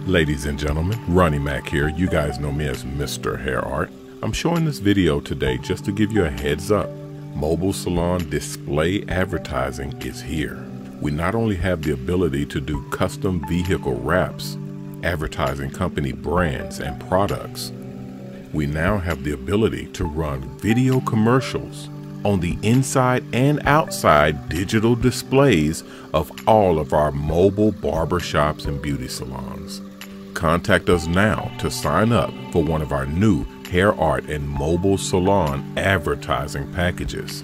Ladies and gentlemen, Ronnie Mac here. You guys know me as Mr. Hair Art. I'm showing this video today just to give you a heads up. Mobile salon display advertising is here. We not only have the ability to do custom vehicle wraps, advertising company brands and products, we now have the ability to run video commercials on the inside and outside digital displays of all of our mobile barbershops and beauty salons. Contact us now to sign up for one of our new hair art and mobile salon advertising packages.